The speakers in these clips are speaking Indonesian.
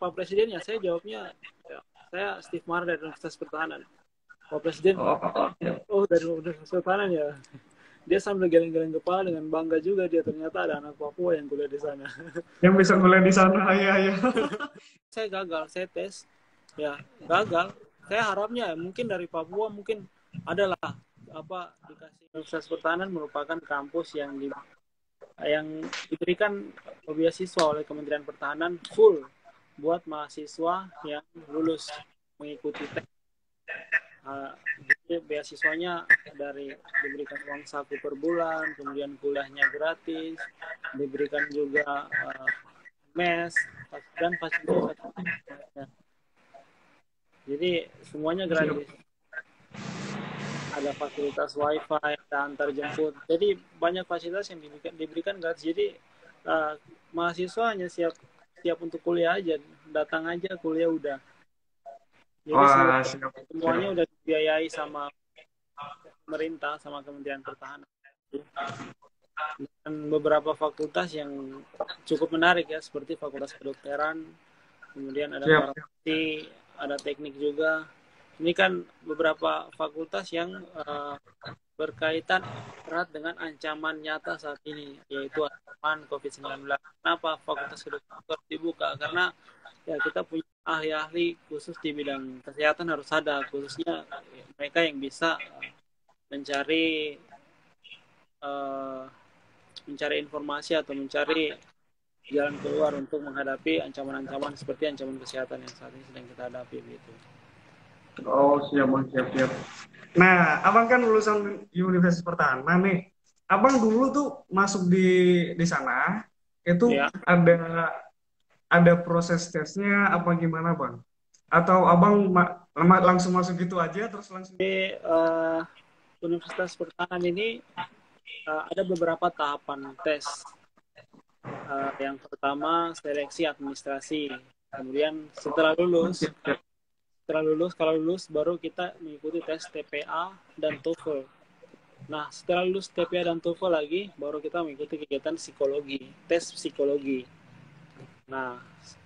Pak Presiden ya, saya jawabnya ya, saya Steve Mar dari Universitas Pertahanan. Pak Presiden, oh dari Universitas Pertahanan ya. Dia sambil geleng-geleng kepala dengan bangga juga dia ternyata ada anak Papua yang kuliah di sana. Yang bisa kuliah di sana, ya, ya. Saya gagal, saya tes, ya gagal. Saya harapnya mungkin dari Papua mungkin adalah apa dikasih Universitas Pertahanan merupakan kampus yang diberikan beasiswa oleh Kementerian Pertahanan full buat mahasiswa yang lulus mengikuti tes. Jadi beasiswanya dari diberikan uang saku per bulan, kemudian kuliahnya gratis, diberikan juga mes dan fasilitas. Jadi semuanya gratis. Ada fasilitas wifi, ada antar jemput. Jadi banyak fasilitas yang diberikan gratis. Jadi mahasiswa hanya siap untuk kuliah aja, datang aja kuliah udah. Jadi Wah, semuanya udah dibiayai sama pemerintah, sama Kementerian Pertahanan. Dan beberapa fakultas yang cukup menarik ya, seperti Fakultas Kedokteran, kemudian ada farmasi, ada teknik juga. Ini kan beberapa fakultas yang berkaitan erat dengan ancaman nyata saat ini, yaitu ancaman COVID-19. Kenapa Fakultas Kedokteran dibuka? Karena ya kita punya ahli-ahli khusus di bidang kesehatan harus ada, khususnya mereka yang bisa mencari informasi atau mencari jalan keluar untuk menghadapi ancaman-ancaman seperti ancaman kesehatan yang saat ini sedang kita hadapi gitu. Oh, siap, Bang, siap. Nah, Abang kan lulusan Universitas Pertahanan nih. Abang dulu tuh masuk di sana itu ya. Ada proses tesnya apa gimana, Bang? Atau Abang langsung masuk gitu aja terus langsung? Di Universitas Pertahanan ini ada beberapa tahapan tes. Yang pertama seleksi administrasi. Kemudian setelah lulus kalau lulus baru kita mengikuti tes TPA dan TOEFL. Nah, setelah lulus TPA dan TOEFL lagi baru kita mengikuti kegiatan psikologi, tes psikologi. Nah,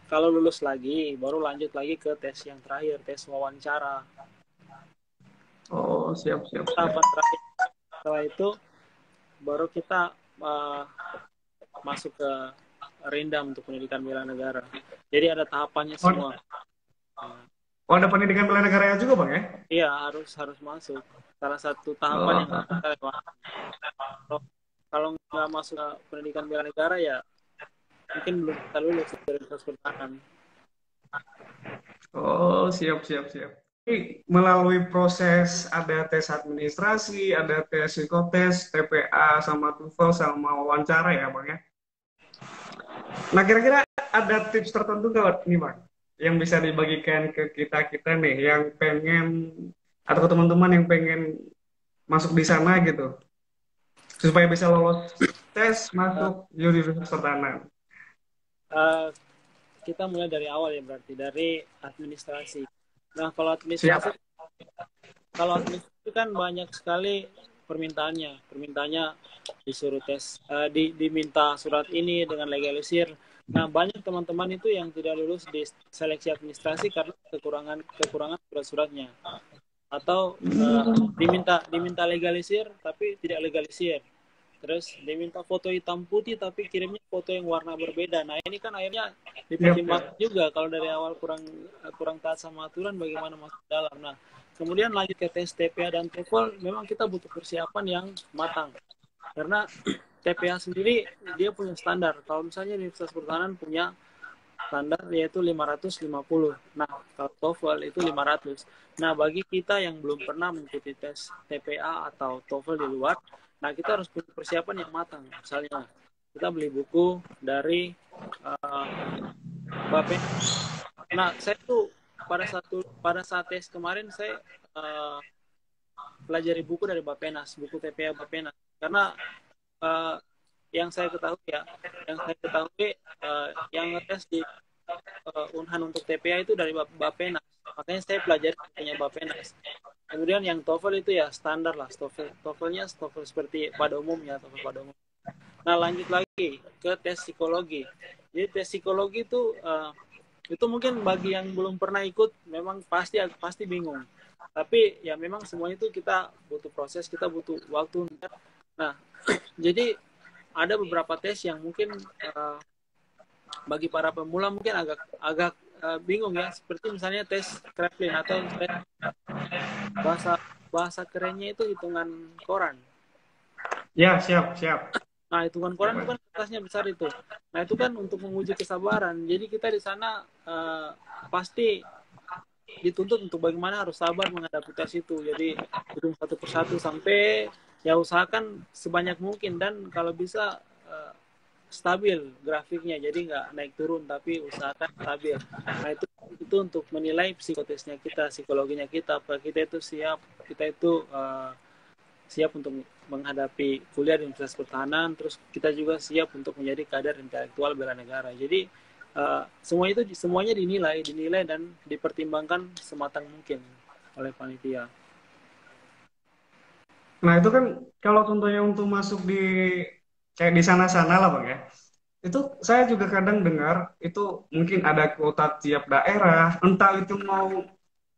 kalau lulus lagi baru lanjut lagi ke tes yang terakhir, tes wawancara. Oh, siap. Setelah itu baru kita masuk ke Rindam untuk pendidikan bela negara. Jadi ada tahapannya semua. Oh, ada pendidikan bela negara juga, Bang, ya? Iya, harus masuk. Salah satu tahapan yang kita lewati. Kalau nggak masuk ke pendidikan bela negara ya mungkin belum kita lulus dari Universitas Pertahanan. Oh, siap. Jadi, melalui proses ada tes administrasi, ada tes psikotes, TPA, sama TOEFL, sama wawancara ya, Bang, ya? Nah, kira-kira ada tips tertentu nggak nih, Bang, yang bisa dibagikan ke kita nih yang pengen atau ke teman-teman yang pengen masuk di sana gitu supaya bisa lolos tes masuk Universitas Pertahanan? Kita mulai dari awal ya, berarti dari administrasi. Nah, kalau administrasi kan banyak sekali permintaannya disuruh tes, diminta surat ini dengan legalisir. Nah, banyak teman-teman itu yang tidak lulus di seleksi administrasi karena kekurangan surat-suratnya, atau diminta legalisir tapi tidak legalisir. Terus diminta foto hitam putih tapi kirimnya foto yang warna berbeda. Nah, ini kan akhirnya dipertimbangkan juga kalau dari awal kurang taat sama aturan bagaimana masuk dalam. Nah, kemudian lanjut ke tes TPA dan TOEFL, memang kita butuh persiapan yang matang. Karena TPA sendiri dia punya standar. Kalau misalnya Universitas Pertahanan punya standar yaitu 550. Nah, kalau TOEFL itu 500. Nah, bagi kita yang belum pernah mengikuti tes TPA atau TOEFL di luar, nah kita harus punya persiapan yang matang. Misalnya, kita beli buku dari Bappenas. Nah, saya tuh pada saat tes kemarin saya pelajari buku dari Bappenas, buku TPA Bappenas. Karena yang saya ketahui yang ngetes di Unhan untuk TPA itu dari Bappenas. Makanya saya pelajari punya Bappenas. Kemudian yang TOEFL itu ya standar lah, TOEFL-nya TOEFL seperti pada umumnya, TOEFL pada umum. Nah, lanjut lagi ke tes psikologi. Jadi tes psikologi itu Itu mungkin bagi yang belum pernah ikut memang pasti bingung. Tapi ya memang semuanya itu kita butuh proses, kita butuh waktu. Nah, jadi ada beberapa tes yang mungkin bagi para pemula mungkin agak agak bingung ya, seperti misalnya tes Kraepelin atau bahasa bahasa kerennya itu hitungan koran. Ya, siap, siap. Nah, hitungan koran itu kan kertasnya besar itu. Nah, itu kan untuk menguji kesabaran. Jadi kita di sana pasti dituntut untuk bagaimana harus sabar menghadapi tes itu. Jadi hitung satu persatu sampai ya usahakan sebanyak mungkin, dan kalau bisa stabil grafiknya, jadi nggak naik turun tapi usahakan stabil. Nah, itu untuk menilai psikotesnya kita, psikologinya kita, apa kita itu siap, kita itu siap untuk menghadapi kuliah di Universitas Pertahanan, terus kita juga siap untuk menjadi kader intelektual bela negara. Jadi semuanya dinilai dan dipertimbangkan sematang mungkin oleh panitia. Nah, itu kan kalau contohnya untuk masuk di kayak di sana-sana lah Bang ya. Itu saya juga kadang dengar itu mungkin ada kuota tiap daerah, entah itu mau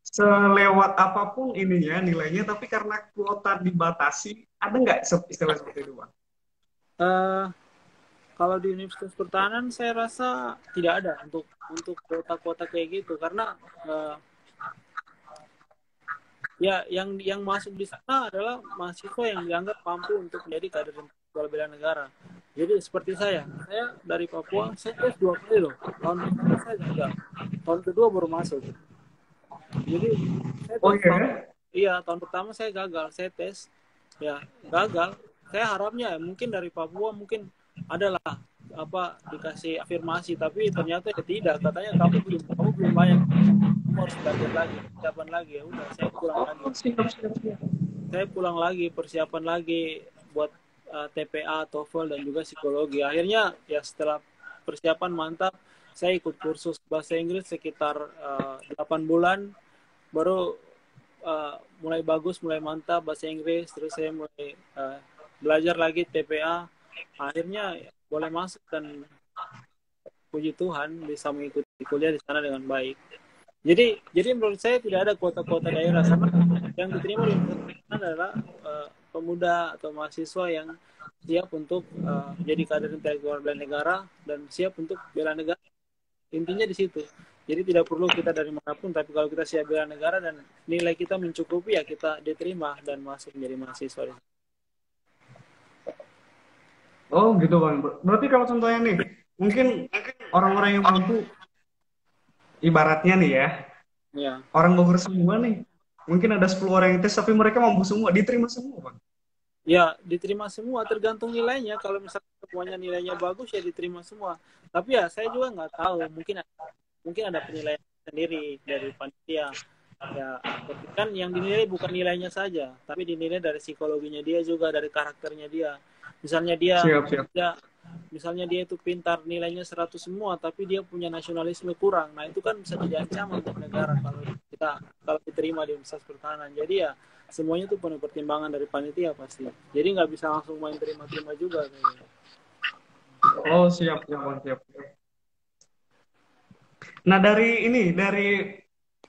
selewat apapun ininya nilainya, tapi karena kuota dibatasi, ada nggak istilah seperti itu Bang? Uh, Kalau di Universitas Pertahanan saya rasa tidak ada untuk kuota-kuota kayak gitu, karena ya yang masuk di sana adalah mahasiswa yang dianggap mampu untuk menjadi kader intelektual bela negara. Jadi seperti saya dari Papua, saya tes 2 kali loh. Tahun pertama saya gagal, tahun kedua baru masuk. Jadi saya Oh tes iya, tahun pertama saya gagal, saya tes ya gagal. Saya harapnya mungkin dari Papua mungkin adalah apa dikasih afirmasi, tapi ternyata ya tidak, katanya kamu belum banyak, kamu harus belajar lagi, persiapan lagi. Ya udah, saya pulang oh lagi, siap siap siap. persiapan lagi buat TPA, TOEFL dan juga psikologi. Akhirnya ya setelah persiapan mantap, saya ikut kursus bahasa Inggris sekitar 8 bulan, baru mulai bagus, mulai mantap bahasa Inggris. Terus saya mulai belajar lagi TPA, akhirnya ya, boleh masuk, dan puji Tuhan bisa mengikuti kuliah di sana dengan baik. Jadi menurut saya tidak ada kuota-kuota daerah, karena yang diterima di universitas adalah pemuda atau mahasiswa yang siap untuk jadi kader intelektual bela negara dan siap untuk bela negara. Intinya di situ. Jadi tidak perlu kita dari manapun, tapi kalau kita siap bela negara dan nilai kita mencukupi, ya kita diterima dan masuk menjadi mahasiswa. Oh gitu Bang. Berarti kalau contohnya nih, mungkin orang-orang yang mampu, ibaratnya nih ya, Ya. orang Bogor semua nih, mungkin ada 10 orang yang tes, tapi mereka mampu semua, diterima semua Bang. Ya, diterima semua, tergantung nilainya. Kalau misalnya semuanya nilainya bagus, ya diterima semua. Tapi ya saya juga nggak tahu, mungkin ada penilaian sendiri dari panitia. Ya, tapi kan yang dinilai bukan nilainya saja, tapi dinilai dari psikologinya dia juga, dari karakternya dia. Misalnya dia Siap, siap. dia misalnya dia itu pintar, nilainya 100 semua, tapi dia punya nasionalisme kurang. Nah, itu kan bisa jadi ancaman untuk negara kalau diterima di Universitas Pertahanan. Jadi ya semuanya itu penuh pertimbangan dari panitia pasti. Jadi nggak bisa langsung main terima-terima juga kayaknya. Oh siap, siap Bang, siap. Nah dari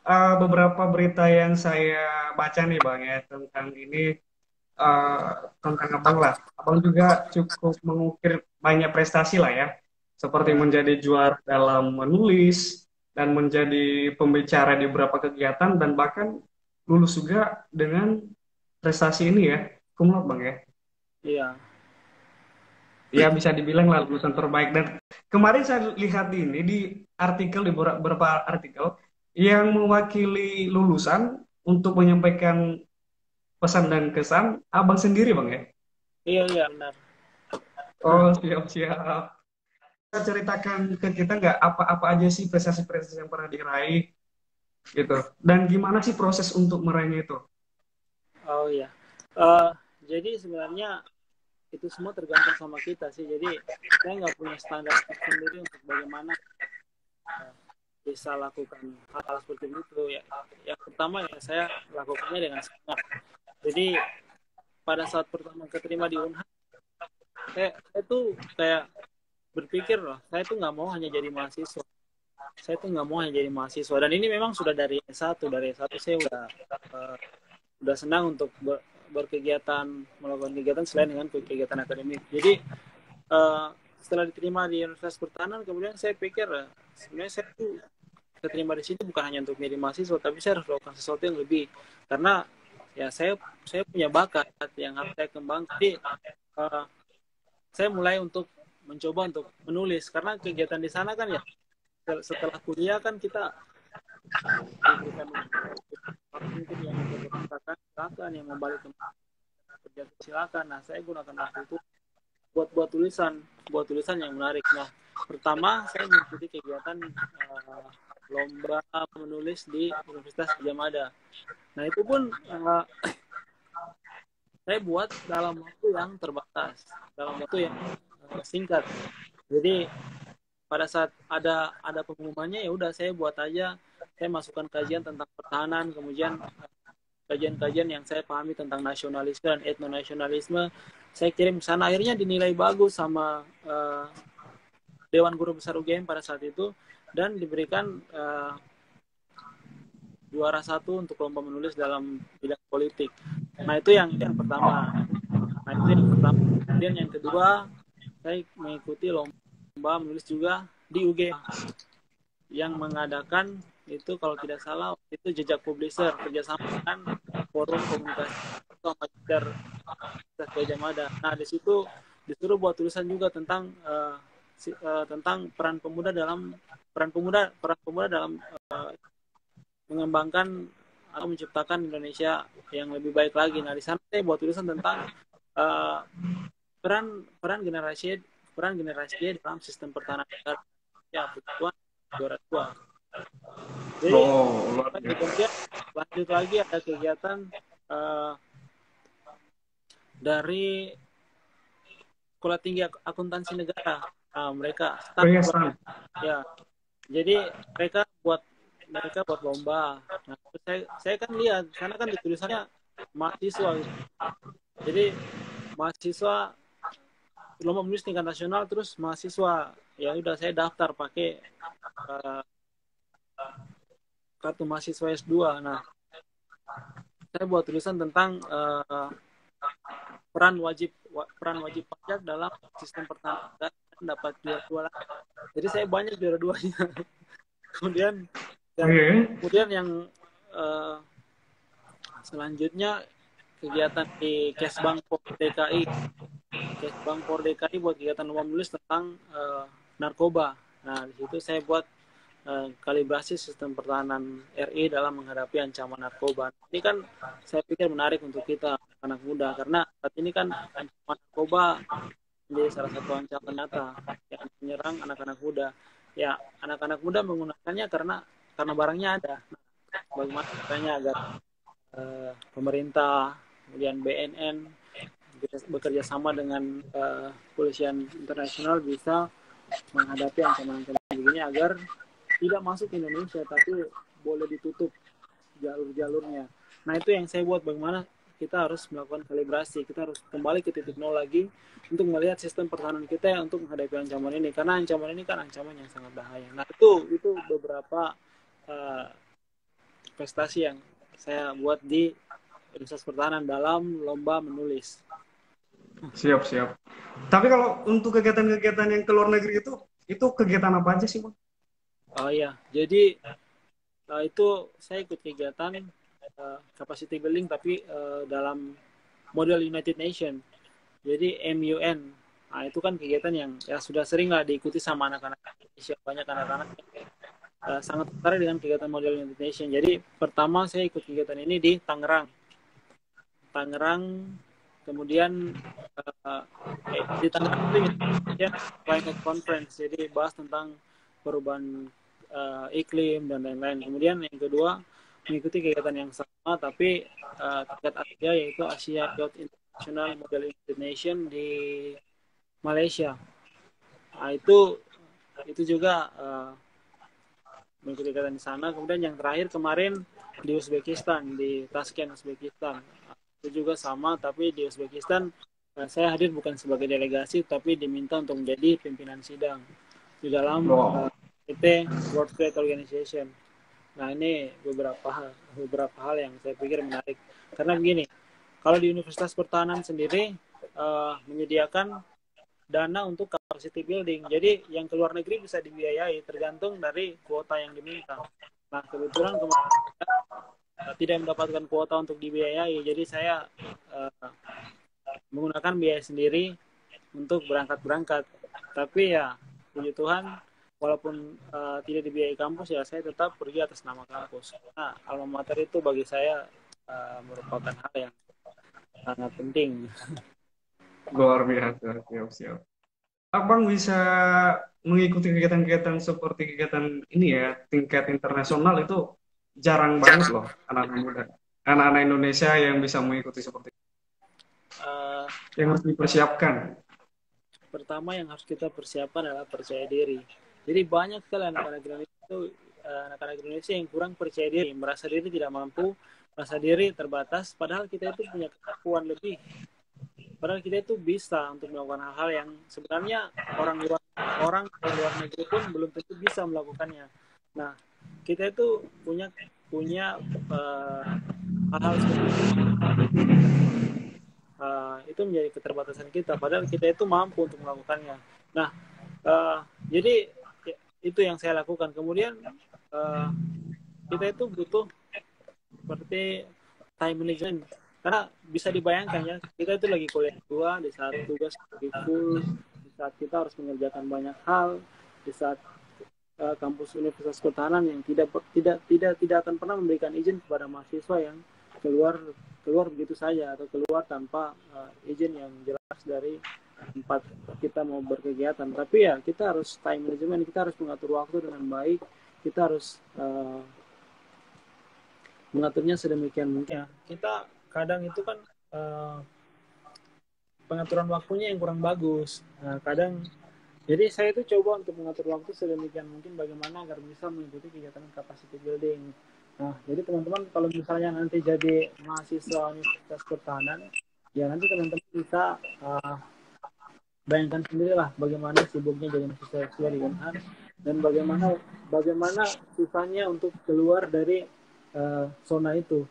beberapa berita yang saya baca nih Bang ya tentang ini, eh, tentang Abang lah. Abang juga cukup mengukir banyak prestasi lah ya. Seperti Ya, menjadi juara dalam menulis dan menjadi pembicara di beberapa kegiatan dan bahkan lulus juga dengan prestasi ini ya, cum laude Bang ya. iya, Ya bisa dibilang lah lulusan terbaik. Dan kemarin saya lihat ini di artikel, di beberapa artikel yang mewakili lulusan untuk menyampaikan pesan dan kesan abang sendiri bang ya. iya, iya, benar. Oh siap siap. Bisa ceritakan ke kita nggak apa-apa aja sih prestasi-prestasi yang pernah diraih gitu. Dan gimana sih proses untuk meraihnya itu? Oh iya. Eh, jadi sebenarnya itu semua tergantung sama kita sih. Jadi saya nggak punya standar sendiri untuk bagaimana bisa lakukan hal-hal seperti itu. Ya, yang pertama ya saya lakukannya dengan semangat. Jadi pada saat pertama keterima di Unhas, saya tuh kayak berpikir loh, saya tuh nggak mau hanya jadi mahasiswa. saya tuh nggak mau hanya jadi mahasiswa, dan ini memang sudah dari S1. Dari S1 saya udah senang untuk berkegiatan, melakukan kegiatan selain dengan kegiatan akademik. Jadi setelah diterima di Universitas Pertahanan, kemudian saya pikir sebenarnya saya tuh keterima di sini bukan hanya untuk menjadi mahasiswa, tapi saya harus melakukan sesuatu yang lebih, karena ya saya punya bakat yang harus saya kembangkan. Jadi saya mulai untuk mencoba untuk menulis, karena kegiatan di sana kan ya setelah kuliah kan kita diberikan mungkin yang berkatakan silakan, yang membalik ke kerja silakan. Nah, saya gunakan waktu itu buat tulisan yang menarik. Nah, pertama saya mengikuti kegiatan lomba menulis di Universitas Gadjah Mada. Nah, itu pun saya buat dalam waktu yang terbatas, dalam waktu yang singkat. Jadi pada saat ada pengumumannya, ya udah saya buat aja. Saya masukkan kajian tentang pertahanan, kemudian kajian-kajian yang saya pahami tentang nasionalisme dan etnonasionalisme, saya kirim ke sana. Akhirnya dinilai bagus sama Dewan Guru Besar UGM pada saat itu, dan diberikan juara 1 untuk lomba menulis dalam bidang politik. Nah, itu yang pertama. Kemudian yang kedua, saya mengikuti lomba menulis juga di UGM yang mengadakan itu, kalau tidak salah itu Jejak Publisher, kerjasama dengan Forum Komunikasi Masyarakat Gadjah Mada. Nah, di situ disuruh buat tulisan juga tentang peran pemuda dalam mengembangkan atau menciptakan Indonesia yang lebih baik lagi. Nah, di sana saya buat tulisan tentang peran generasi dalam sistem pertahanan negara, ya, juara 2. Jadi kemudian lanjut lagi ada kegiatan dari Sekolah Tinggi Akuntansi Negara. Nah, mereka ya, jadi mereka buat lomba. Nah, saya kan lihat karena kan di tulisannya mahasiswa gitu. Jadi mahasiswa lomba menulis tingkat nasional, terus mahasiswa, ya udah saya daftar pakai kartu mahasiswa S2. Nah, saya buat tulisan tentang peran wajib pajak dalam sistem pertahanan dan dapat juara 2 lagi. Jadi saya banyak juara 2-nya. Kemudian yang selanjutnya kegiatan di Kesbang Por DKI buat kegiatan lomba menulis tentang narkoba. Nah, di situ saya buat kalibrasi sistem pertahanan RI dalam menghadapi ancaman narkoba. Ini kan saya pikir menarik untuk kita anak muda, karena saat ini kan ancaman narkoba menjadi salah satu ancaman nyata yang menyerang anak-anak muda. Ya, anak-anak muda menggunakannya karena barangnya ada. Nah, bagaimana caranya agar pemerintah, kemudian BNN bekerja sama dengan kepolisian internasional bisa menghadapi ancaman-ancaman begini agar tidak masuk ke Indonesia, tapi boleh ditutup jalur-jalurnya. Nah, itu yang saya buat, bagaimana kita harus melakukan kalibrasi, kita harus kembali ke titik nol lagi untuk melihat sistem pertahanan kita untuk menghadapi ancaman ini, karena ancaman ini kan ancaman yang sangat bahaya. Nah, itu beberapa prestasi yang saya buat di Universitas Pertahanan dalam lomba menulis. Siap. Tapi kalau untuk kegiatan-kegiatan yang ke luar negeri itu kegiatan apa aja sih, Bang? Oh iya, jadi itu saya ikut kegiatan capacity building, tapi dalam model United Nations, jadi MUN. Nah, itu kan kegiatan yang ya sudah sering lah diikuti sama anak-anak Indonesia. Banyak anak-anak sangat tertarik dengan kegiatan model United Nations. Jadi pertama saya ikut kegiatan ini di Tangerang, kemudian di Tangerang itu ya Climate Conference, jadi bahas tentang perubahan iklim dan lain-lain. Kemudian yang kedua mengikuti kegiatan yang sama tapi tingkat Asia, yaitu Asia Youth International Model United Nation di Malaysia. Nah, itu juga mengikuti kegiatan di sana. Kemudian yang terakhir kemarin di Uzbekistan, di Tashkent, Uzbekistan. Itu juga sama, tapi di Uzbekistan saya hadir bukan sebagai delegasi, tapi diminta untuk menjadi pimpinan sidang di dalam PT World Trade Organization. Nah, ini beberapa hal yang saya pikir menarik. Karena begini, kalau di Universitas Pertahanan sendiri menyediakan dana untuk capacity building. Jadi yang ke luar negeri bisa dibiayai tergantung dari kuota yang diminta. Nah, kebetulan kemarin tidak mendapatkan kuota untuk dibiayai, jadi saya menggunakan biaya sendiri untuk berangkat. Tapi ya, puji Tuhan, walaupun tidak dibiayai kampus, ya saya tetap pergi atas nama kampus. Nah, alma mater itu bagi saya merupakan hal yang sangat penting. Luar biasa, siap. Abang bisa mengikuti kegiatan-kegiatan seperti kegiatan ini ya, tingkat internasional itu jarang banget loh anak-anak muda. Anak-anak Indonesia yang bisa mengikuti seperti itu. Yang harus dipersiapkan. Pertama yang harus kita persiapkan adalah percaya diri. Jadi banyak sekali anak-anak Indonesia yang kurang percaya diri, merasa diri tidak mampu, merasa diri terbatas, padahal kita itu punya kemampuan lebih. Padahal kita itu bisa untuk melakukan hal-hal yang sebenarnya orang luar negeri pun belum tentu bisa melakukannya. Nah, kita itu punya hal-hal seperti itu menjadi keterbatasan kita. Padahal kita itu mampu untuk melakukannya. Nah, jadi itu yang saya lakukan. Kemudian kita itu butuh seperti time management. Karena bisa dibayangkan ya, kita itu lagi kuliah 2, di saat tugas lagi full, di saat kita harus mengerjakan banyak hal, di saat kampus Universitas Pertahanan yang tidak akan pernah memberikan izin kepada mahasiswa yang keluar begitu saja atau keluar tanpa izin yang jelas dari tempat kita mau berkegiatan. Tapi ya kita harus time management, kita harus mengatur waktu dengan baik, kita harus mengaturnya sedemikian mungkin. Kita kadang itu kan pengaturan waktunya yang kurang bagus. Nah, jadi saya itu coba untuk mengatur waktu sedemikian mungkin bagaimana agar bisa mengikuti kegiatan capacity building. Nah, jadi teman-teman kalau misalnya nanti jadi mahasiswa Universitas Pertahanan, ya nanti teman-teman bisa bayangkan sendirilah bagaimana sibuknya jadi mahasiswa di Unhan dan bagaimana susahnya untuk keluar dari zona itu.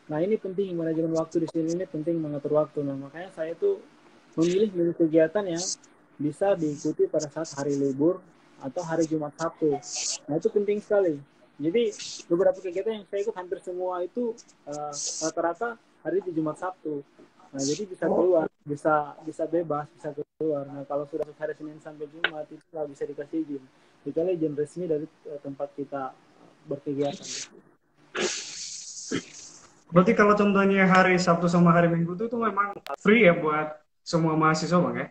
Nah ini penting, manajemen waktu di sini ini penting, mengatur waktu. Nah makanya saya tuh memilih kegiatan yang bisa diikuti pada saat hari libur atau hari Jumat Sabtu. Nah itu penting sekali. Jadi beberapa kegiatan yang saya ikut hampir semua itu rata-rata hari di Jumat Sabtu. Nah jadi bisa keluar, bisa bebas, bisa keluar. Nah kalau sudah hari Senin sampai Jumat itu nggak bisa dikasih izin. Kecuali izin resmi dari tempat kita berkegiatan. Berarti kalau contohnya hari Sabtu sama hari Minggu itu memang free ya buat semua mahasiswa Bang ya?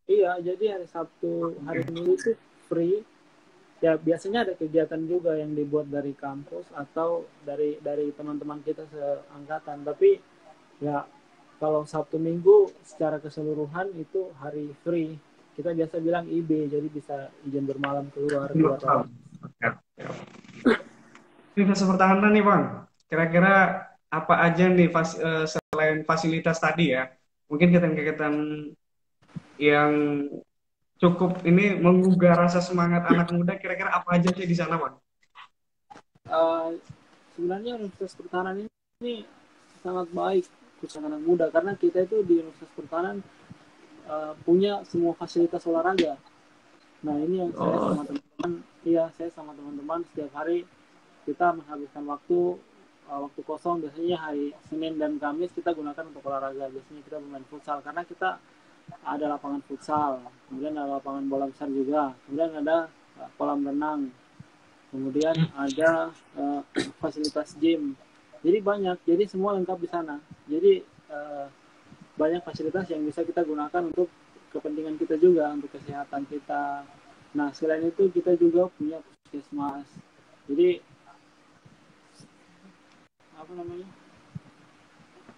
Iya, jadi hari Sabtu, hari Minggu itu free. Ya biasanya ada kegiatan juga yang dibuat dari kampus atau dari teman-teman kita seangkatan. Tapi ya kalau Sabtu Minggu secara keseluruhan itu hari free. Kita biasa bilang IB, jadi bisa izin bermalam keluar. Universitas Pertahanan nih Bang, kira-kira apa aja nih selain fasilitas tadi ya, mungkin kegiatan-kegiatan yang cukup ini menggugah rasa semangat anak muda, kira-kira apa aja sih di sana Bang? Sebenarnya Universitas Pertahanan ini sangat baik untuk anak muda karena kita itu di Universitas Pertahanan punya semua fasilitas olahraga. Nah ini yang saya sama teman-teman setiap hari kita menghabiskan waktu kosong, biasanya hari Senin dan Kamis kita gunakan untuk olahraga. Biasanya kita bermain futsal karena kita ada lapangan futsal, kemudian ada lapangan bola besar juga, kemudian ada kolam renang, kemudian ada fasilitas gym. Jadi banyak, jadi semua lengkap di sana. Jadi banyak fasilitas yang bisa kita gunakan untuk kepentingan kita juga, untuk kesehatan kita. Nah selain itu kita juga punya puskesmas. Jadi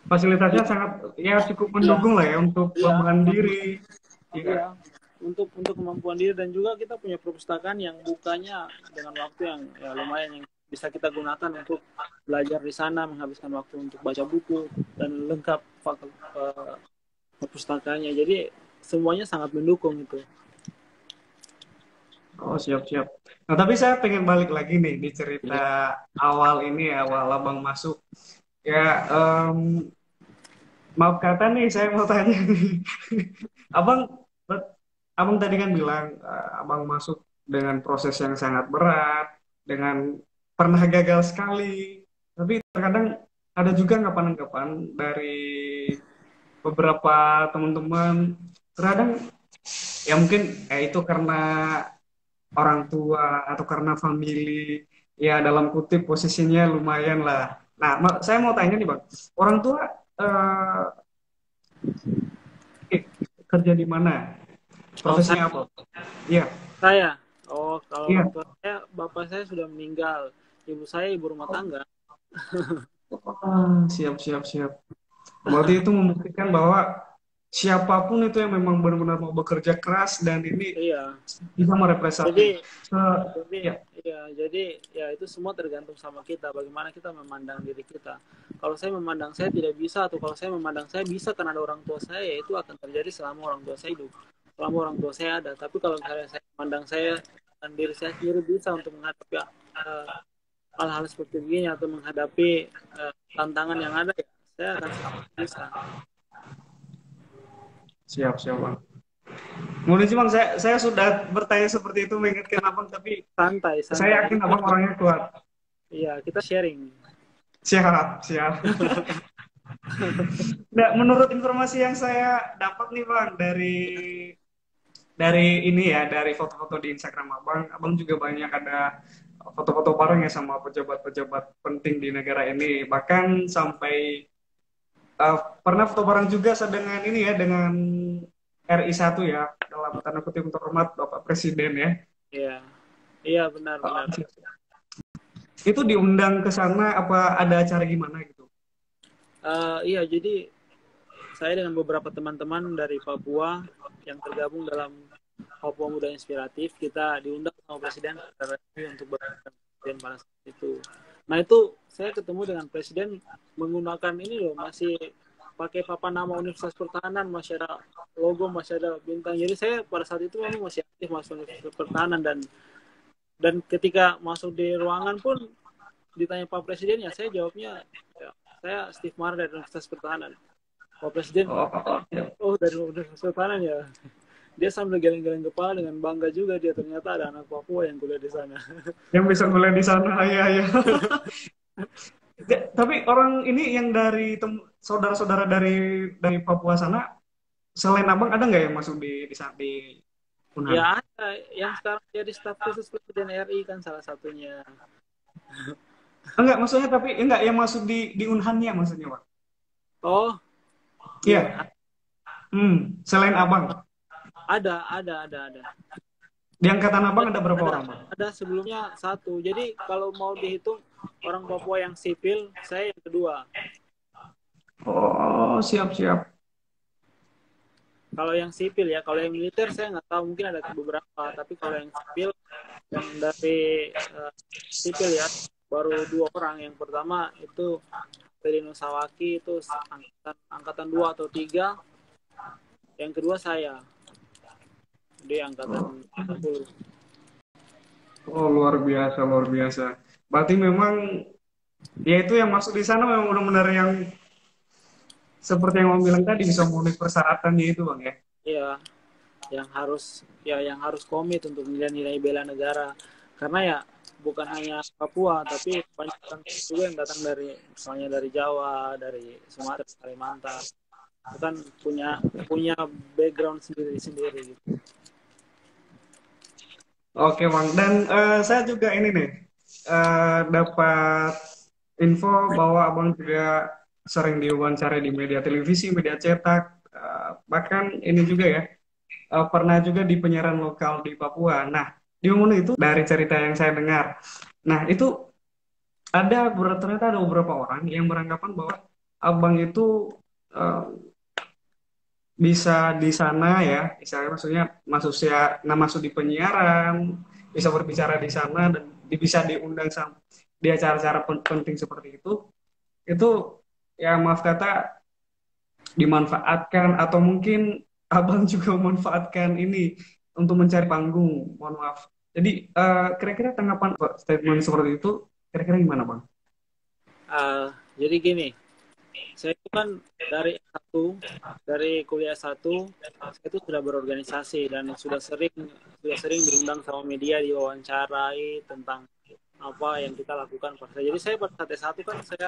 fasilitasnya sangat ya cukup mendukung lah ya untuk pengembangan diri. Iya, untuk kemampuan diri, dan juga kita punya perpustakaan yang bukanya dengan waktu yang ya lumayan, yang bisa kita gunakan untuk belajar di sana, menghabiskan waktu untuk baca buku dan lengkap perpustakaannya. Jadi semuanya sangat mendukung itu. Oh siap. Nah, tapi saya pengen balik lagi nih di cerita Iya. awal ini, awal abang masuk. Ya, maaf kata nih, saya mau tanya nih. Abang, abang tadi kan bilang, abang masuk dengan proses yang sangat berat, dengan pernah gagal sekali. Tapi terkadang ada juga anggapan-anggapan dari beberapa teman-teman. Terkadang ya mungkin itu karena orang tua atau karena family, ya dalam kutip posisinya lumayan lah. Nah, saya mau tanya nih bang, orang tua eh, kerja di mana? Oh, Profesinya apa? Iya, saya. Oh, kalau orang iya. tua saya, bapak saya sudah meninggal. Ibu saya ibu rumah tangga. Siap, siap, siap. Berarti itu membuktikan bahwa siapapun itu yang memang benar-benar mau bekerja keras dan ini Iya. bisa merepresentasi. Jadi jadi Ya, jadi ya itu semua tergantung sama kita bagaimana kita memandang diri kita. Kalau saya memandang saya tidak bisa, atau kalau saya memandang saya bisa karena ada orang tua saya, ya itu akan terjadi selama orang tua saya hidup, selama orang tua saya ada. Tapi kalau misalnya saya memandang saya dan diri saya sendiri bisa untuk menghadapi hal-hal seperti begini, atau menghadapi tantangan yang ada, ya saya akan sangat bisa. siap, siap, Bang. Mohon izin, Bang, saya sudah bertanya seperti itu mengingatkan Abang, tapi Santai saya santai, yakin Abang orangnya kuat. iya kita sharing. Siap, siap. Nah, menurut informasi yang saya dapat nih, Bang, dari ini ya, dari foto-foto di Instagram Abang, Abang juga banyak ada foto-foto bareng ya sama pejabat-pejabat penting di negara ini. Bahkan sampai pernah foto bareng juga dengan ini ya, dengan RI 1 ya, dalam tanda kutip untuk hormat Bapak Presiden ya. Iya, iya benar Uh, benar. itu diundang ke sana apa ada acara gimana gitu? Iya, jadi saya dengan beberapa teman-teman dari Papua yang tergabung dalam Papua Muda Inspiratif, kita diundang sama Presiden untuk bertemu Presiden pada saat itu. Nah itu saya ketemu dengan Presiden menggunakan ini loh, masih pakai papan nama Universitas Pertahanan, masih ada logo, masih ada bintang. Jadi saya pada saat itu memang masih aktif masuk Universitas Pertahanan, dan ketika masuk di ruangan pun ditanya Pak Presiden, ya saya jawabnya ya, saya Steve Mar dari Universitas Pertahanan. Pak Presiden, Oh, oh dari Universitas Pertahanan ya. Dia sambil geleng-geleng kepala dengan bangga juga, dia ternyata ada anak Papua yang kuliah di sana. yang bisa kuliah di sana ya ya. Tapi orang ini yang dari saudara-saudara dari Papua sana, selain abang ada nggak yang masuk di Unhan? Ya ada yang sekarang jadi staf khusus Presiden RI kan salah satunya. Enggak, maksudnya tapi enggak yang masuk di Unhannya maksudnya, Pak. Oh, di Iya. Selain abang. ada. Di angkatan abang ada berapa Ada orang, Pak? ada sebelumnya satu. Jadi kalau mau dihitung orang Papua yang sipil, saya yang kedua. Oh, siap-siap. Kalau yang sipil ya, kalau yang militer saya nggak tahu, mungkin ada beberapa. Tapi kalau yang sipil, yang dari sipil ya, baru 2 orang. Yang pertama itu Pelino Sawaki, itu angkatan 2 atau 3. Yang kedua saya, di angkatan 10. Oh, luar biasa, luar biasa. Berarti memang ya itu yang masuk di sana memang benar-benar yang seperti yang Om bilang tadi bisa memenuhi persyaratannya itu, Bang ya. Iya, yang harus komit untuk nilai-nilai bela negara. Karena ya bukan hanya Papua, tapi banyak orang juga yang datang dari misalnya dari Jawa, dari Sumatera, Kalimantan. Itu kan punya background sendiri-sendiri gitu. Oke, Bang. Dan saya juga ini nih dapat info bahwa Abang juga sering diwawancara di media televisi, media cetak, bahkan ini juga ya pernah juga di penyiaran lokal di Papua. Nah, di momen itu dari cerita yang saya dengar, nah itu ternyata ada beberapa orang yang beranggapan bahwa Abang itu eh, bisa di sana ya, misalnya maksudnya masuk di penyiaran, bisa berbicara di sana dan bisa diundang sama di acara-acara penting seperti itu ya maaf kata dimanfaatkan atau mungkin abang juga memanfaatkan ini untuk mencari panggung, mohon maaf. Jadi kira-kira tanggapan statement seperti itu kira-kira gimana Bang? Jadi gini, saya itu kan dari kuliah satu, saya itu sudah berorganisasi dan sudah sering diundang sama media, diwawancarai tentang apa yang kita lakukan. Jadi saya pada saat S1 kan saya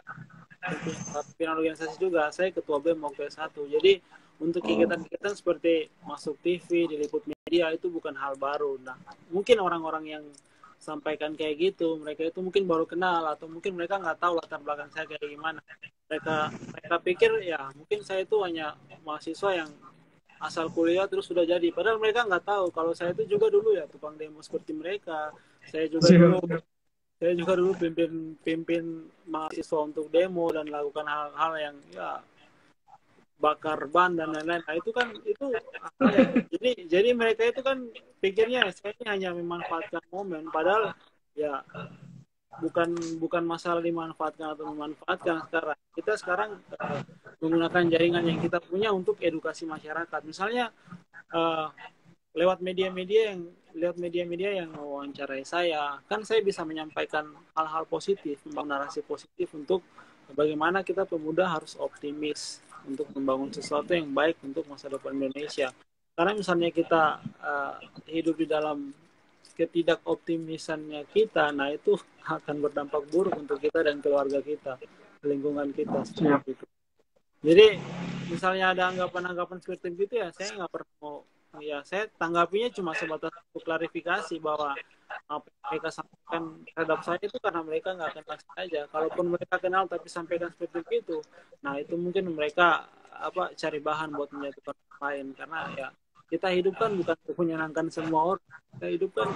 pimpinan organisasi juga, saya ketua BEM waktu S1. Jadi untuk Oh, kegiatan-kegiatan seperti masuk TV, diliput media itu bukan hal baru. Nah, mungkin orang-orang yang sampaikan kayak gitu, mereka itu mungkin baru kenal atau mungkin mereka nggak tahu latar belakang saya kayak gimana. Mereka pikir ya mungkin saya itu hanya mahasiswa yang asal kuliah terus sudah jadi. Padahal mereka nggak tahu kalau saya itu juga dulu ya tukang demo seperti mereka. Saya juga siap, dulu siap. saya juga dulu pimpin mahasiswa untuk demo dan lakukan hal-hal yang ya bakar ban dan lain-lain. Nah, itu kan itu hal yang jadi mereka itu kan pikirnya saya ini hanya memanfaatkan momen, padahal ya bukan bukan masalah dimanfaatkan atau memanfaatkan. Kita sekarang menggunakan jaringan yang kita punya untuk edukasi masyarakat. Misalnya uh, lewat media-media yang mewawancarai saya, kan saya bisa menyampaikan hal-hal positif, membangun narasi positif untuk bagaimana kita pemuda harus optimis untuk membangun sesuatu yang baik untuk masa depan Indonesia. Karena misalnya kita hidup di dalam ketidakoptimisannya kita, nah itu akan berdampak buruk untuk kita dan keluarga kita, lingkungan kita Siap. seperti itu. Jadi misalnya ada anggapan-anggapan seperti itu ya saya nggak pernah mau, ya saya tanggapinya cuma sebatas untuk klarifikasi bahwa apa yang mereka sampaikan terhadap saya itu karena mereka nggak kenal saja. Kalaupun mereka kenal tapi sampaikan seperti itu, nah itu mungkin mereka cari bahan buat menyatukan orang lain, karena ya kita hidup kan bukan untuk menyenangkan semua orang, kita hidup kan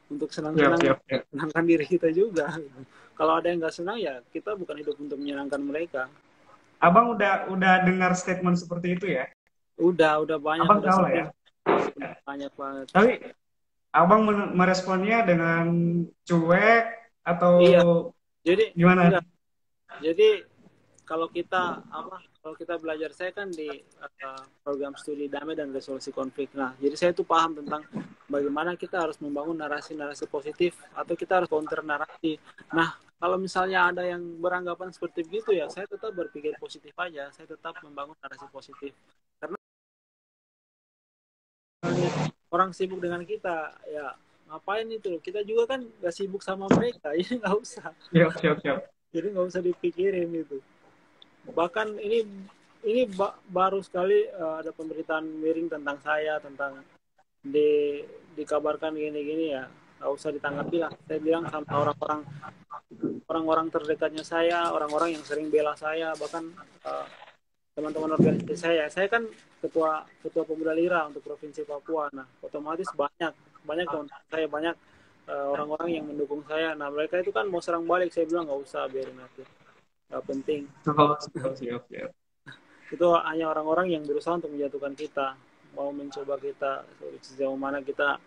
untuk Siap, senang-senang, siap, siap. menyenangkan diri kita juga. Kalau ada yang nggak senang ya kita bukan hidup untuk menyenangkan mereka. Abang udah dengar statement seperti itu ya? Udah banyak, Abang udah tahu lah ya. sering, udah banyak banget. Tapi abang meresponnya dengan cuek atau Iya, jadi gimana? enggak. Jadi kalau kita belajar, saya kan di program studi damai dan resolusi konflik. Nah, jadi saya tuh paham tentang bagaimana kita harus membangun narasi-narasi positif atau kita harus counter narasi. Nah, kalau misalnya ada yang beranggapan seperti itu ya, saya tetap berpikir positif aja. Saya tetap membangun narasi positif. Karena orang sibuk dengan kita, ya ngapain itu? Kita juga kan gak sibuk sama mereka, jadi nggak usah. Siap, siap, siap. Jadi nggak usah dipikirin itu. Bahkan ini baru sekali ada pemberitaan miring tentang saya, tentang dikabarkan gini-gini ya, nggak usah ditanggapi lah. Saya bilang sama orang-orang terdekatnya saya, orang-orang yang sering bela saya, bahkan uh, teman-teman organisasi saya kan ketua ketua pemuda Lira untuk provinsi Papua. Nah, otomatis banyak banyak teman-teman saya, banyak orang-orang yang mendukung saya. Nah, mereka itu kan mau serang balik, saya bilang nggak usah, biarin aja, nggak penting. Oh, siap, siap, siap. Itu hanya orang-orang yang berusaha untuk menjatuhkan kita, mau mencoba kita sejauh mana kita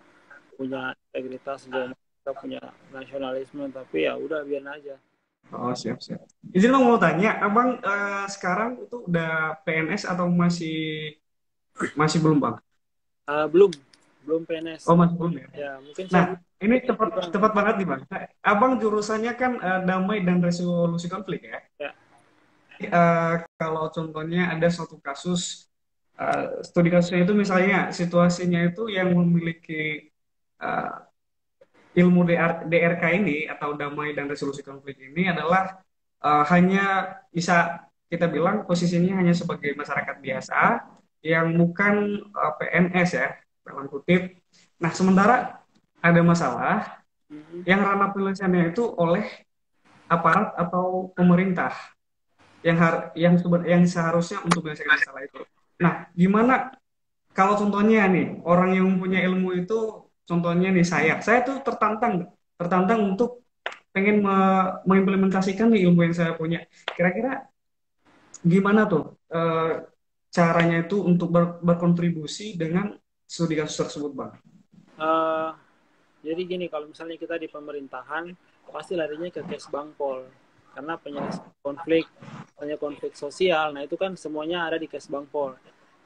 punya integritas, sejauh mana kita punya nasionalisme, tapi ya udah biarin aja. Oh, siap, siap. Izin lo mau tanya, abang sekarang itu udah PNS atau masih masih belum bang? Belum PNS. Oh, masih belum ya. Ya mungkin saya Nah, ini cepat juga. cepat banget nih bang. Nah, abang jurusannya kan damai dan resolusi konflik ya. Ya. Kalau contohnya ada suatu kasus, studi kasusnya itu misalnya situasinya itu yang memiliki uh, ilmu DRK ini atau damai dan resolusi konflik ini adalah hanya bisa kita bilang posisinya hanya sebagai masyarakat biasa yang bukan PNS ya dalam kutip. Nah, sementara ada masalah Mhm. yang ranah penyelesaiannya itu oleh aparat atau pemerintah yang seharusnya untuk menyelesaikan masalah itu. Nah, gimana kalau contohnya nih orang yang punya ilmu itu, contohnya nih saya tuh tertantang tertantang untuk pengen mengimplementasikan nih ilmu yang saya punya. Kira-kira gimana tuh caranya itu untuk berkontribusi dengan studi kasus tersebut, Bang? Eh, jadi gini, kalau misalnya kita di pemerintahan pasti larinya ke case Bangpol, karena penyelesaian konflik, misalnya konflik sosial, nah itu kan semuanya ada di case Bangpol.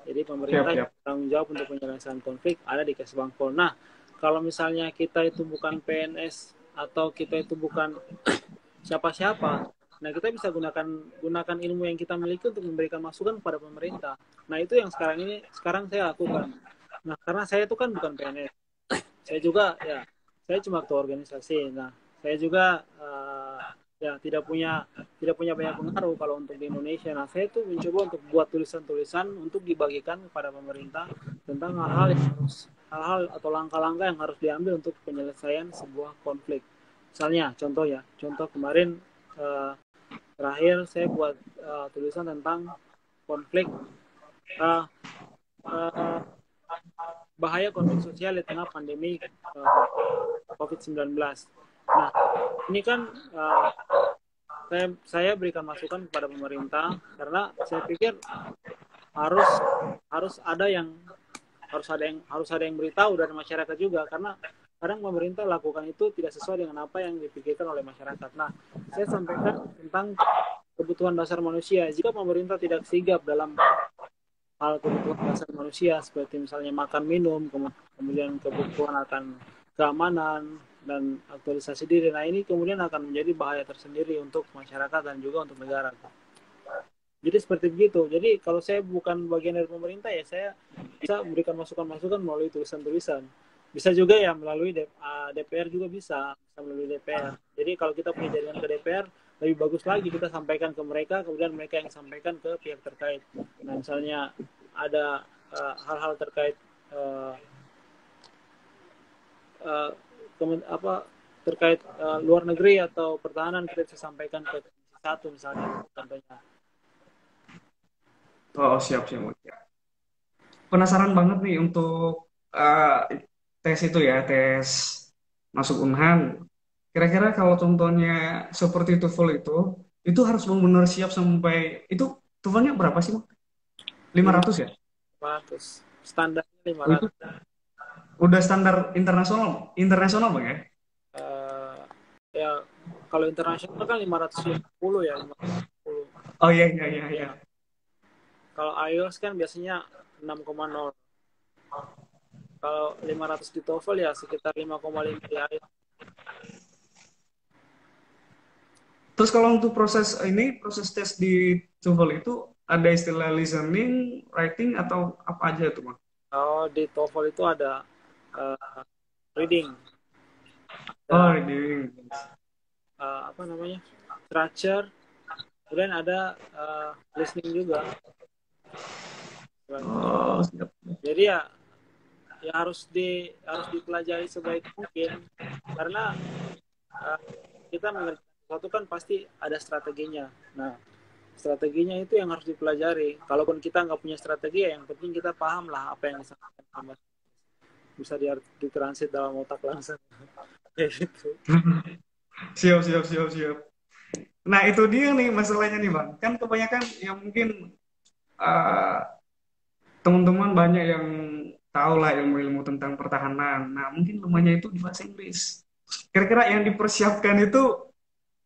Jadi Siap, pemerintah siap. tanggung jawab untuk penyelesaian konflik ada di case Bangpol. Nah, kalau misalnya kita itu bukan PNS atau kita itu bukan siapa-siapa, nah kita bisa gunakan ilmu yang kita miliki untuk memberikan masukan kepada pemerintah. Nah itu yang sekarang saya lakukan. Nah karena saya itu kan bukan PNS, saya juga ya saya cuma ketua organisasi. Nah saya juga ya tidak punya banyak pengaruh kalau untuk di Indonesia. Nah saya tuh mencoba untuk buat tulisan-tulisan untuk dibagikan kepada pemerintah tentang hal-hal atau langkah-langkah yang harus diambil untuk penyelesaian sebuah konflik. Misalnya contoh kemarin terakhir saya buat tulisan tentang konflik uh, uh, bahaya konflik sosial di tengah pandemi COVID-19. Nah, ini kan saya berikan masukan kepada pemerintah karena saya pikir harus ada yang beritahu dari masyarakat juga, karena kadang pemerintah lakukan itu tidak sesuai dengan apa yang dipikirkan oleh masyarakat. Nah, saya sampaikan tentang kebutuhan dasar manusia. Jika pemerintah tidak sigap dalam hal kebutuhan dasar manusia seperti misalnya makan minum, kemudian kebutuhan akan keamanan dan aktualisasi diri, nah ini kemudian akan menjadi bahaya tersendiri untuk masyarakat dan juga untuk negara. Jadi seperti begitu. Jadi kalau saya bukan bagian dari pemerintah, ya saya bisa memberikan masukan-masukan melalui tulisan-tulisan. Bisa juga ya melalui DPR juga bisa melalui DPR. Jadi kalau kita punya jaringan ke DPR, lebih bagus lagi kita sampaikan ke mereka, kemudian mereka yang sampaikan ke pihak terkait. Nah misalnya ada hal-hal terkait terkait luar negeri atau pertahanan, kita bisa sampaikan ke Komisi 1 misalnya, contohnya. Oh, siap, siap. Penasaran banget nih untuk tes itu ya, tes masuk Unhan. Kira-kira kalau contohnya seperti TOEFL itu harus benar-benar siap sampai itu TOEFL-nya berapa sih, Bang? 500 ya? 500. Standarnya Oh, itu 500. udah standar internasional, internasional Bang ya? Ya kalau internasional kan 550 ya, 550. Oh iya, iya, iya, iya. Ya. Kalau IELTS kan biasanya 6,0. Kalau 500 di TOEFL ya sekitar 5,5 di IELTS. Terus kalau untuk proses tes di TOEFL itu ada istilah listening, writing atau apa aja tuh, Bang? Kalau di TOEFL itu ada reading, Oh, ada reading. apa namanya, structure, kemudian ada listening juga. Oh, siap. Jadi ya harus dipelajari sebaik mungkin, karena kita mengerjakan sesuatu kan pasti ada strateginya. Nah, strateginya itu yang harus dipelajari. Kalaupun kita nggak punya strategi, ya yang penting kita paham lah apa yang disampaikan, bisa ditransit dalam otak langsung. Kayak gitu. Siap, siap, siap, siap. Nah, itu dia nih masalahnya nih, Bang. Kan kebanyakan yang mungkin uh, teman-teman banyak yang tahu lah ilmu-ilmu tentang pertahanan. Nah, mungkin ilmunya itu di bahasa Inggris. Kira-kira yang dipersiapkan itu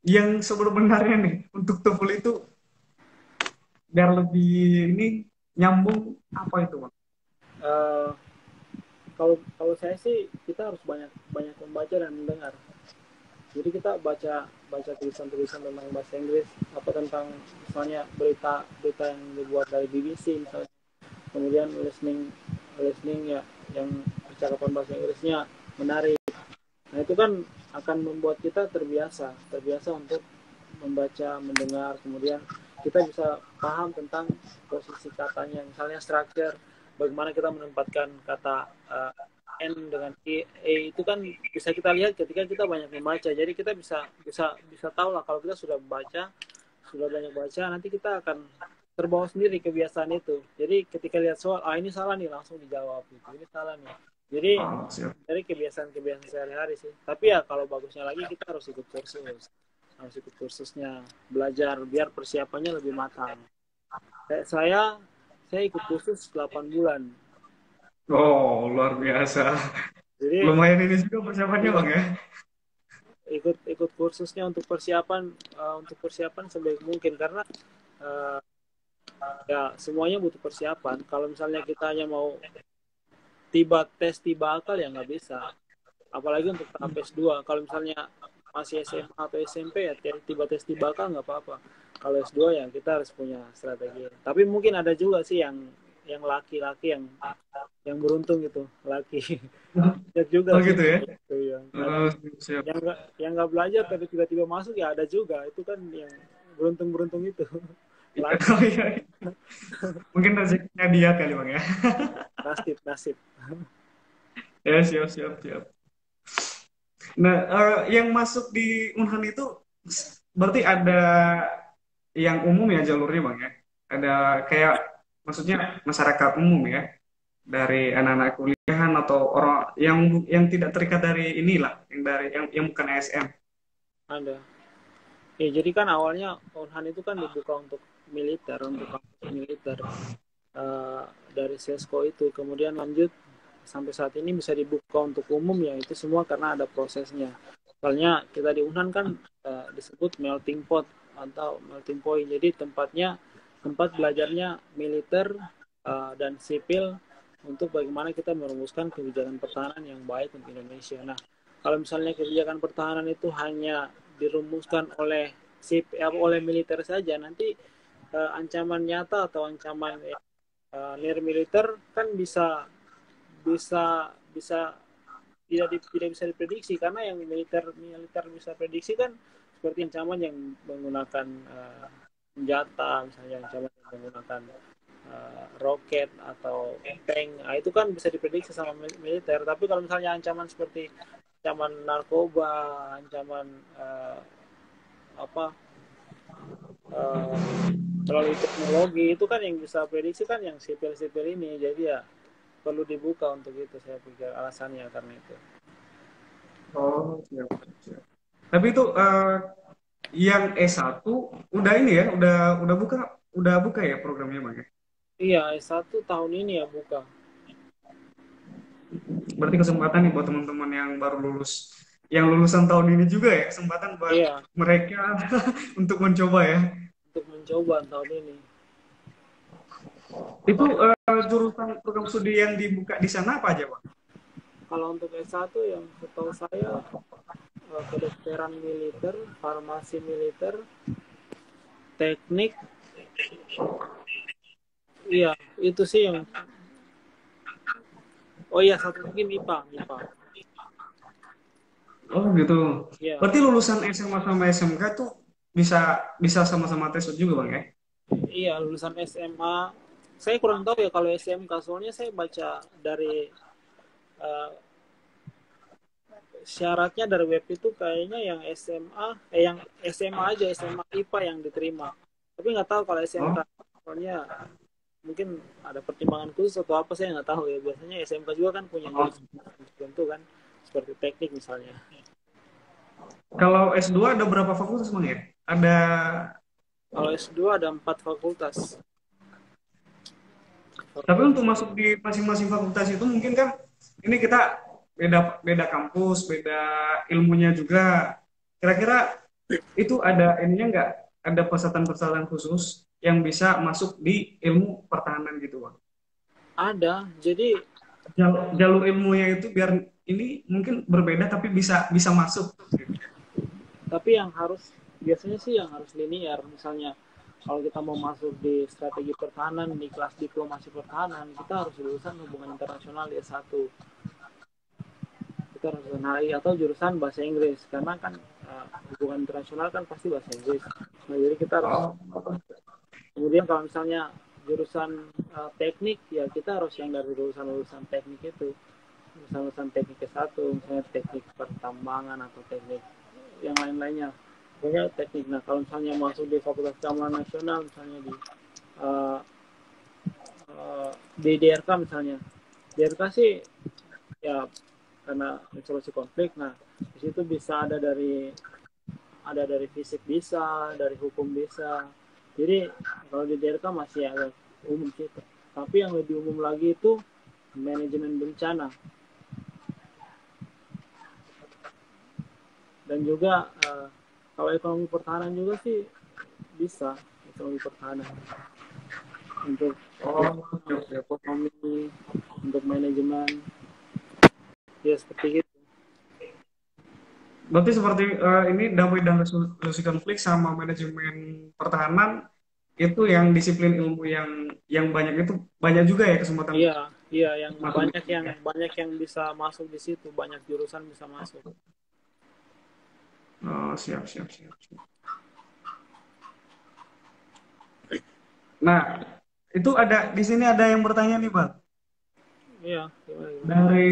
yang sebenarnya nih untuk TOEFL itu biar lebih ini nyambung apa itu, Bang? Uh, kalau saya sih kita harus banyak banyak membaca dan mendengar. Jadi kita baca tulisan-tulisan tentang bahasa Inggris, apa tentang misalnya berita yang dibuat dari BBC misalnya, kemudian listening ya yang percakapan bahasa Inggrisnya menarik. Nah itu kan akan membuat kita terbiasa untuk membaca, mendengar, kemudian kita bisa paham tentang posisi katanya, misalnya structure, bagaimana kita menempatkan kata N dengan E itu kan bisa kita lihat ketika kita banyak membaca. Jadi kita bisa tahu lah, kalau kita sudah banyak baca, nanti kita akan terbawa sendiri kebiasaan itu. Jadi ketika lihat soal, ini salah nih, langsung dijawab gitu. Ini salah nih. Jadi Oh, siap. dari kebiasaan-kebiasaan sehari-hari sih. Tapi ya kalau bagusnya lagi kita harus ikut kursusnya, belajar biar persiapannya lebih matang. Saya ikut kursus 8 bulan. Oh, luar biasa. Jadi Lumayan ini juga persiapannya, iya, Bang ya. ikut kursusnya untuk persiapan sebaik mungkin, karena uh, ya semuanya butuh persiapan. Kalau misalnya kita hanya mau tiba akal ya nggak bisa. apalagi untuk tahap S2. Kalau misalnya masih SMA atau SMP ya tiba tes tibaka nggak apa-apa. Kalau S2 ya kita harus punya strategi. Tapi mungkin ada juga sih yang laki-laki yang beruntung gitu, laki. Lihat juga Oh sih gitu ya. itu yang ada Oh, siap. yang nggak belajar tapi tiba-tiba masuk ya ada juga. Itu kan yang beruntung-beruntung itu. Laki, Oh iya, iya. Mungkin rezekinya dia kali bang ya. nasib, nasib. Ya siap siap siap. Nah, yang masuk di Unhan itu berarti ada yang umum ya jalurnya bang ya. Ada kayak maksudnya masyarakat umum ya, dari anak-anak kuliahan atau orang yang tidak terikat dari inilah, yang dari yang bukan ASN. Ada. Ya, jadi kan awalnya Unhan itu kan dibuka untuk militer, untuk kampus militer dari Sesko itu. Kemudian lanjut sampai saat ini bisa dibuka untuk umum ya itu semua karena ada prosesnya. Soalnya kita di Unhan kan disebut melting pot atau melting point. Jadi tempat belajarnya militer dan sipil untuk bagaimana kita merumuskan kebijakan pertahanan yang baik untuk Indonesia. Nah, kalau misalnya kebijakan pertahanan itu hanya dirumuskan oleh militer saja, nanti ancaman nyata atau ancaman near militer kan bisa bisa bisa tidak bisa diprediksi karena yang militer militer bisa prediksi kan seperti ancaman yang menggunakan senjata, misalnya ancaman yang menggunakan roket atau tank, nah, itu kan bisa diprediksi sama militer. Tapi kalau misalnya ancaman seperti ancaman narkoba, ancaman apa melalui teknologi itu kan yang bisa prediksi kan yang sipil-sipil ini. Jadi ya perlu dibuka untuk itu, saya pikir alasannya karena itu. Oh, siap, siap. Tapi itu yang S1 udah ini ya, udah buka ya programnya bang ya. Iya, S1 tahun ini ya buka. Berarti kesempatan nih buat teman-teman yang baru lulus, yang lulusan tahun ini juga ya, kesempatan buat Iya, mereka untuk mencoba ya. untuk mencoba tahun ini. Itu Kalau jurusan program studi yang dibuka di sana apa aja, Pak? kalau untuk S1 yang setahu saya kedokteran militer, farmasi militer, teknik, iya itu sih yang. Oh iya satu lagi MIPA, MIPA. Oh gitu. Iya, Berarti lulusan SMA sama SMK tuh bisa bisa sama-sama tes juga, Bang ya? iya lulusan SMA. Saya kurang tahu ya kalau SMK, soalnya saya baca dari eh, syaratnya dari web itu kayaknya yang yang SMA aja, SMA IPA yang diterima. Tapi nggak tahu kalau SMK, Oh, soalnya mungkin ada pertimbangan khusus atau apa, saya nggak tahu ya. Biasanya SMK juga kan punya oh. jurusan tertentu kan, seperti teknik misalnya. Kalau S2 ada berapa fakultas, Bang ya? Ada. Kalau S2 ada 4 fakultas. Tapi untuk masuk di masing-masing fakultas itu mungkin kan ini kita beda beda kampus, beda ilmunya juga. Kira-kira itu ada ininya nggak? Ada peserta-peserta khusus yang bisa masuk di ilmu pertahanan gitu, Bang? Ada, jadi Jalur ilmunya itu biar ini mungkin berbeda tapi bisa bisa masuk. tapi yang harus biasanya sih yang harus linear. Misalnya kalau kita mau masuk di strategi pertahanan di kelas diplomasi pertahanan, kita harus lulusan hubungan internasional di S1. Kita harus HI atau jurusan bahasa Inggris karena kan hubungan internasional kan pasti bahasa Inggris. Nah, jadi kita harus. Oh, Kemudian kalau misalnya jurusan teknik ya kita harus yang dari lulusan teknik itu, lulusan teknik S1, misalnya teknik pertambangan atau teknik yang lain-lainnya, pokoknya teknik. Nah kalau misalnya masuk di Fakultas Keamanan Nasional, misalnya uh, di DRK misalnya, DRK sih ya karena resolusi konflik. Nah di situ bisa ada dari fisik, bisa dari hukum, bisa. Jadi kalau di DRK masih agak umum sih, tapi yang lebih umum lagi itu manajemen bencana. Dan juga kalau ekonomi pertahanan juga sih bisa, ekonomi pertahanan untuk oh, ekonomi, untuk manajemen ya seperti itu. Berarti seperti ini damai dan resolusi konflik sama manajemen pertahanan itu yang disiplin ilmu yang banyak itu banyak juga ya kesempatan Iya, iya, yang masuk di banyak sini yang ya. banyak yang bisa masuk di situ, banyak jurusan bisa masuk. Oh, siap, siap, siap, siap. Nah, itu ada di sini ada yang bertanya nih, Bang. Iya, gimana, gimana? Dari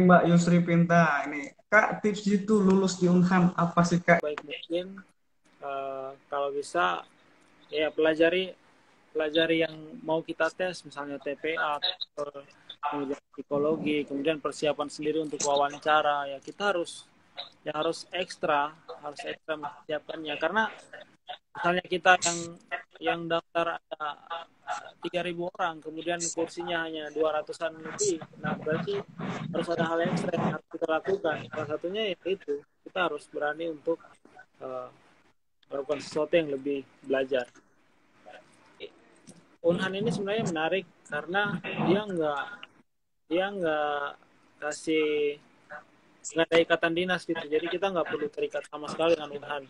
Mbak Yusri Pinta ini, Kak, tips itu lulus di Unhan apa sih, Kak? Baik mungkin kalau bisa ya pelajari pelajari yang mau kita tes, misalnya TPA, kemudian psikologi, kemudian persiapan sendiri untuk wawancara. Ya kita harus ekstra mempersiapkannya karena misalnya kita yang daftar ada 3.000 orang, kemudian kursinya hanya 200-an lebih. Nah, berarti harus ada hal ekstra yang harus kita lakukan. Salah satunya yaitu kita harus berani untuk uh, melakukan sesuatu yang lebih belajar. Unhan ini sebenarnya menarik karena dia nggak kasih nggak ada ikatan dinas gitu. Jadi kita nggak perlu terikat sama sekali dengan Unhan.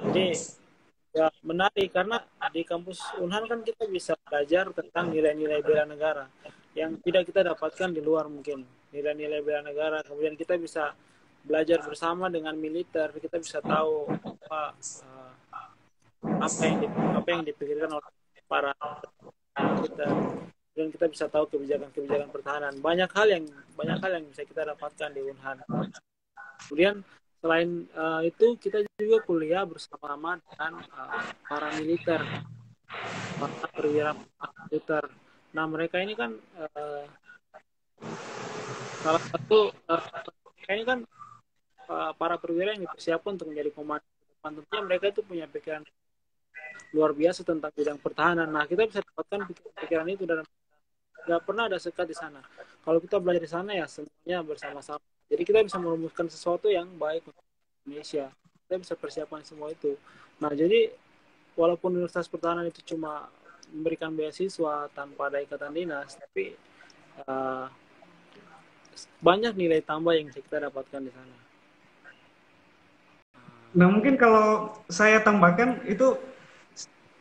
Jadi ya menarik karena di kampus Unhan kan kita bisa belajar tentang nilai-nilai bela negara yang tidak kita dapatkan di luar mungkin. Nilai-nilai bela negara. Kemudian kita bisa belajar bersama dengan militer. Kita bisa tahu apa uh, apa yang dipikirkan oleh para militer. Dan kita bisa tahu kebijakan-kebijakan pertahanan. Banyak hal yang bisa kita dapatkan di Unhan. Kemudian selain itu kita juga kuliah bersama dengan para militer, para perwira militer. Nah mereka ini kan salah satu mereka ini kan para perwira yang dipersiapkan untuk menjadi komandan. Tentunya mereka itu punya pikiran luar biasa tentang bidang pertahanan. Nah kita bisa dapatkan pikiran itu dan nggak pernah ada sekat di sana. Kalau kita belajar di sana ya semuanya bersama-sama. Jadi kita bisa merumuskan sesuatu yang baik untuk Indonesia. Kita bisa persiapkan semua itu. Nah jadi walaupun Universitas Pertahanan itu cuma memberikan beasiswa tanpa ada ikatan dinas, tapi uh, banyak nilai tambah yang bisa kita dapatkan di sana. Nah, mungkin kalau saya tambahkan itu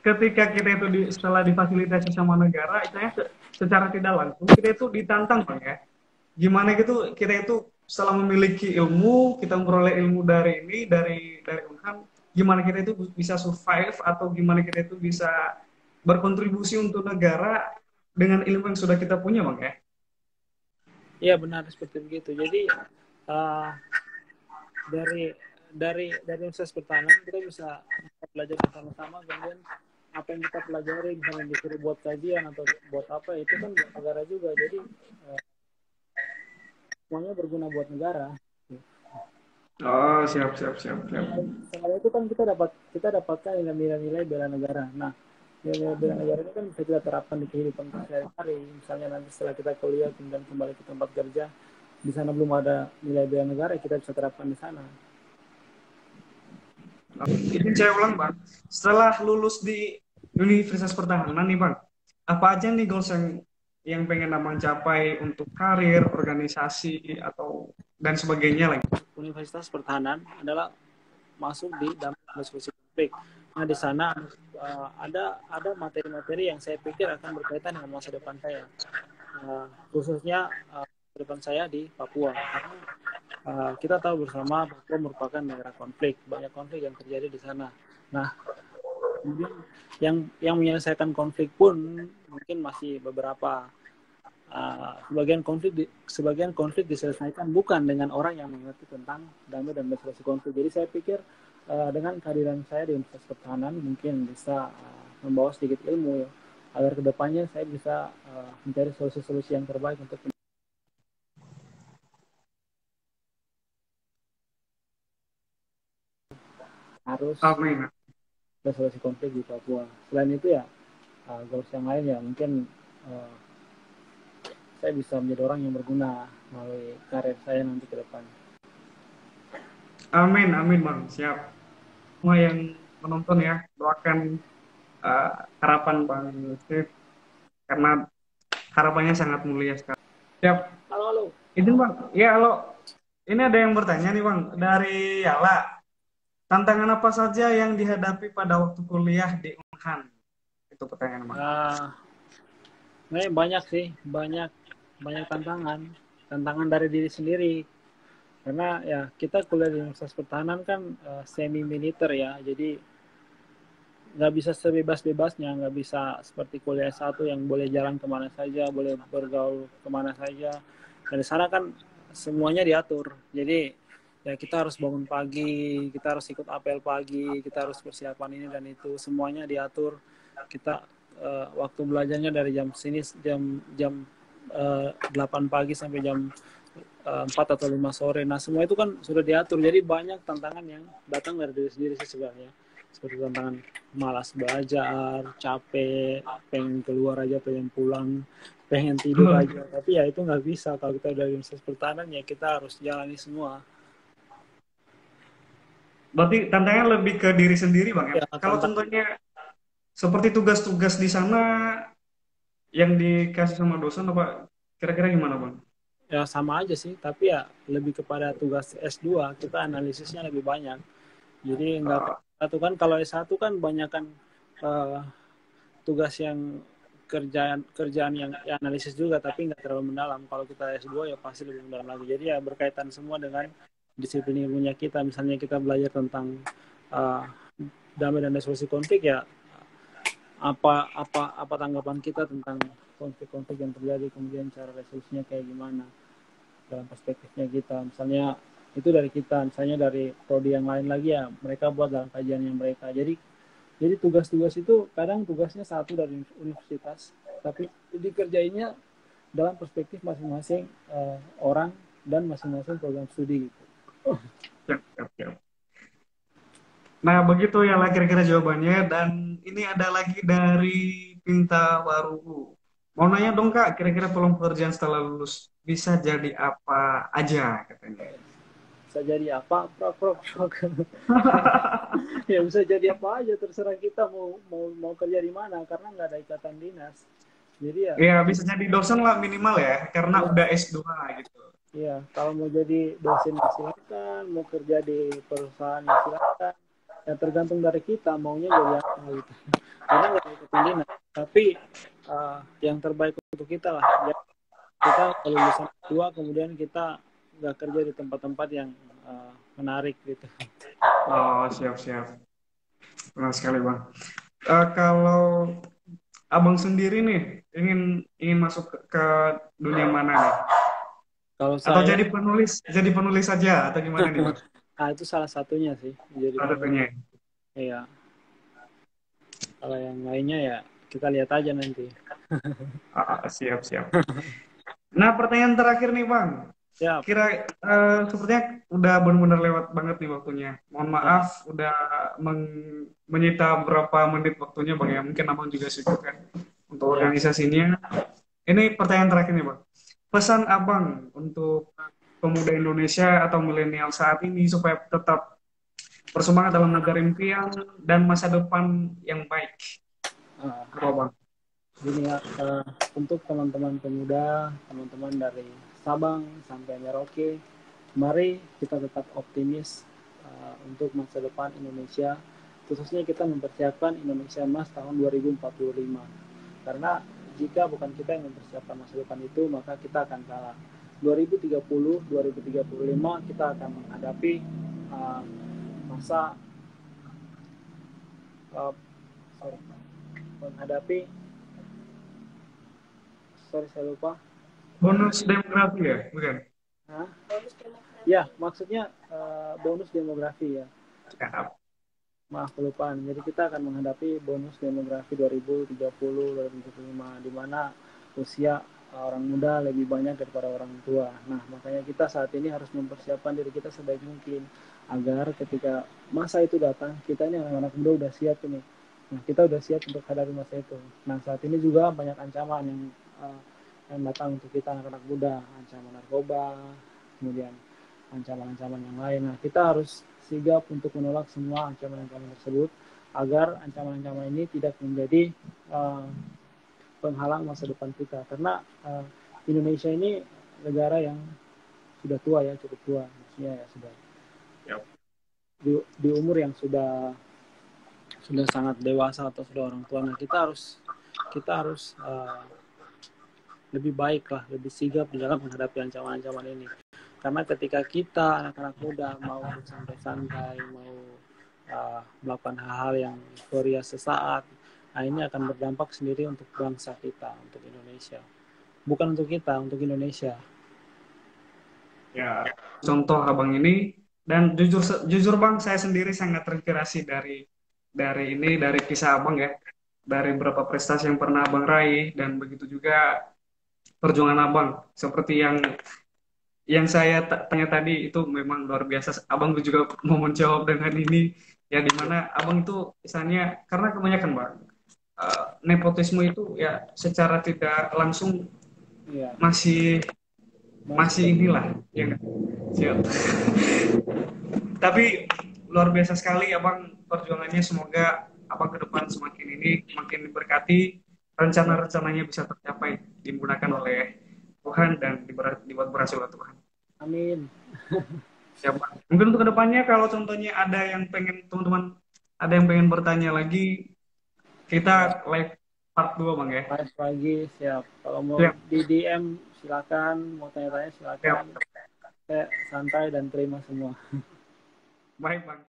ketika kita itu setelah difasilitasi sama negara, itu ya secara tidak langsung kita itu ditantang, Bang ya. Gimana gitu kita itu setelah memiliki ilmu, kita memperoleh ilmu dari ini, dari Unham, gimana kita itu bisa survive atau gimana kita itu bisa berkontribusi untuk negara dengan ilmu yang sudah kita punya, Bang ya. Iya benar seperti begitu. Jadi uh, dari dari Universitas Pertahanan kita bisa belajar bersama-sama, kemudian apa yang kita pelajari misalnya disuruh buat kajian atau buat apa itu kan buat negara juga, jadi semuanya berguna buat negara. Oh, siap, siap, siap, siap. Selain itu kan kita dapatkan nilai-nilai bela negara. Nah nilai bela negara ini kan bisa kita terapkan di kehidupan sehari-hari. Misalnya nanti setelah kita kuliah kemudian kembali ke tempat kerja, di sana belum ada nilai bela negara, kita bisa terapkan di sana. Ini saya ulang, Bang. Setelah lulus di Universitas Pertahanan nih, Bang, apa aja nih goals yang pengen Abang capai untuk karir, organisasi, atau dan sebagainya lagi? Universitas Pertahanan adalah masuk di dalam diskusi konflik. Nah di sana ada materi-materi yang saya pikir akan berkaitan dengan masa depan saya, khususnya masa depan saya di Papua. Karena kita tahu bersama Papua merupakan daerah konflik, banyak konflik yang terjadi di sana. Nah kemudian yang menyelesaikan konflik pun mungkin masih beberapa. Sebagian konflik diselesaikan bukan dengan orang yang mengerti tentang damai dan resolusi konflik. Jadi saya pikir dengan kehadiran saya di Universitas Pertahanan mungkin bisa membawa sedikit ilmu ya, agar kedepannya saya bisa mencari solusi-solusi yang terbaik untuk harus Amin. resolusi konflik di Papua. Selain itu ya goals yang lain ya mungkin uh, saya bisa menjadi orang yang berguna melalui karir saya nanti ke depan. Amin, amin, Bang. Siap. Semua yang menonton ya, doakan harapan Bang Yusuf, karena harapannya sangat mulia sekali. Siap. Halo, halo. Itu, Bang. Ya, halo. ini ada yang bertanya nih Bang, dari Yala. Tantangan apa saja yang dihadapi pada waktu kuliah di Unhan? Itu pertanyaan Bang. Ah, banyak sih, banyak banyak tantangan dari diri sendiri. Karena ya kita kuliah di Universitas Pertahanan kan semi militer ya, jadi nggak bisa sebebas-bebasnya, nggak bisa seperti kuliah satu yang boleh jalan kemana saja, boleh bergaul kemana saja. Dari sana kan semuanya diatur. Jadi ya kita harus bangun pagi, kita harus ikut apel pagi, kita harus persiapan ini dan itu, semuanya diatur. Kita waktu belajarnya dari jam sini jam jam 8 pagi sampai jam 4 atau 5 sore. Nah, semua itu kan sudah diatur. Jadi banyak tantangan yang datang dari diri sendiri sih sebenarnya. Seperti tantangan malas belajar, capek, pengen keluar aja, pengen pulang, pengen tidur aja. Tapi ya itu nggak bisa. Kalau kita udah Universitas Pertahanan ya kita harus jalani semua. Berarti tantangannya lebih ke diri sendiri Bang ya. Ya, Kalau contohnya seperti tugas-tugas di sana yang dikasih sama dosen apa kira-kira gimana Bang? ya sama aja sih. Tapi ya lebih kepada tugas S2. Kita analisisnya lebih banyak. Jadi nggak Ah, satu kan, kalau S1 kan banyak kan tugas yang kerjaan yang ya, analisis juga tapi nggak terlalu mendalam. Kalau kita S2 ya pasti lebih mendalam lagi. Jadi ya berkaitan semua dengan disiplin ilmunya kita. Misalnya kita belajar tentang uh, damai dan resolusi konflik, ya apa tanggapan kita tentang konflik-konflik yang terjadi, kemudian cara resolusinya kayak gimana dalam perspektifnya kita. Misalnya itu dari kita, misalnya dari prodi yang lain lagi ya mereka buat dalam kajian yang mereka. Jadi tugas-tugas itu kadang tugasnya satu dari universitas, tapi dikerjainnya dalam perspektif masing-masing orang dan masing-masing program studi gitu. siap, siap, siap. Nah, begitu ya lah kira-kira jawabannya. Dan ini ada lagi dari Pinta Waru. Mau nanya dong Kak, kira-kira peluang pekerjaan setelah lulus bisa jadi apa aja katanya. Bisa jadi apa? Prok. Ya bisa jadi apa aja, terserah kita mau kerja di mana karena nggak ada ikatan dinas. Jadi ya, Ya, bisa jadi dosen lah minimal ya, karena ya, udah S2 gitu. ya kalau mau jadi dosen ya silakan, mau kerja di perusahaan ya silakan. Ya tergantung dari kita maunya jadi apa gitu. Karena nggak ada ikatan dinas. Tapi yang terbaik untuk kita lah. Ya, kita kalau lulusan dua kemudian kita nggak kerja di tempat-tempat yang menarik gitu. Oh, siap-siap. Benar sekali, Bang. Kalau Abang sendiri nih, ingin masuk ke dunia mana nih? Kalau Atau saya, jadi penulis saja atau gimana nih, Bang? itu salah satunya sih jadi Salah penulis. satunya. Iya, kalau yang lainnya ya kita lihat aja nanti. Siap-siap. Nah, pertanyaan terakhir nih, Bang. Siap. Sepertinya udah benar-benar lewat banget nih waktunya. Mohon Ya, maaf, udah menyita beberapa menit waktunya, Bang. Ya, mungkin Abang juga sibuk kan untuk ya. organisasinya. Ini pertanyaan terakhir nih, Bang. Pesan Abang untuk pemuda Indonesia atau milenial saat ini supaya tetap bersemangat dalam mengejar impian dan masa depan yang baik. Uh, Apa, Bang? Gini ya, untuk teman-teman pemuda, teman-teman dari Sabang sampai Merauke, mari kita tetap optimis untuk masa depan Indonesia, khususnya kita mempersiapkan Indonesia Emas tahun 2045. Karena jika bukan kita yang mempersiapkan masa depan itu, maka kita akan kalah. 2030, 2035 kita akan menghadapi uh, masa uh, sorry, menghadapi saya lupa. Bonus demografi ya, bukan? Hah? Ya, maksudnya bonus demografi ya. Ya, Maaf kelupaan. Jadi kita akan menghadapi bonus demografi 2030, 2035 di mana usia orang muda lebih banyak daripada orang tua. Nah, makanya kita saat ini harus mempersiapkan diri kita sebaik mungkin agar ketika masa itu datang, kita ini anak-anak muda udah siap ini. Nah, kita udah siap untuk hadapi masa itu. Nah, saat ini juga banyak ancaman yang datang untuk kita anak-anak muda, ancaman narkoba, kemudian ancaman-ancaman yang lain. Nah, kita harus sigap untuk menolak semua ancaman-ancaman tersebut agar ancaman-ancaman ini tidak menjadi penghalang masa depan kita. Karena Indonesia ini negara yang sudah tua ya, cukup tua, maksudnya ya sudah Yap. di umur yang sudah sangat dewasa atau sudah orang tua. Nah, kita harus lebih baik lah, lebih sigap di dalam menghadapi ancaman-ancaman ini. Karena ketika kita anak-anak muda mau bersantai-santai, mau melakukan hal-hal yang euforia sesaat, nah ini akan berdampak sendiri untuk bangsa kita, untuk Indonesia. Bukan untuk kita, untuk Indonesia. Ya, contoh abang ini, dan jujur bang, saya sendiri sangat terinspirasi dari kisah abang ya, dari beberapa prestasi yang pernah abang raih, dan begitu juga perjuangan abang. Seperti yang saya tanya tadi itu memang luar biasa. Abang juga mau menjawab dengan ini, ya dimana abang itu misalnya karena kebanyakan bang, nepotisme itu ya secara tidak langsung Ya, masih inilah ya nggak? Siap. Tapi luar biasa sekali abang perjuangannya, semoga abang ke depan semakin ini makin diberkati, rencana-rencananya bisa tercapai, dimudahkan oleh Tuhan dan dibuat berhasil oleh Tuhan. amin. Ya, Bang. Mungkin untuk kedepannya kalau contohnya ada yang pengen teman-teman ada yang pengen bertanya lagi, Ya, kita live part 2 Bang ya. live lagi, siap. Kalau mau Siap, di DM silakan, mau tanya-tanya silakan. siap. Saya santai dan terima semua. Baik Bang.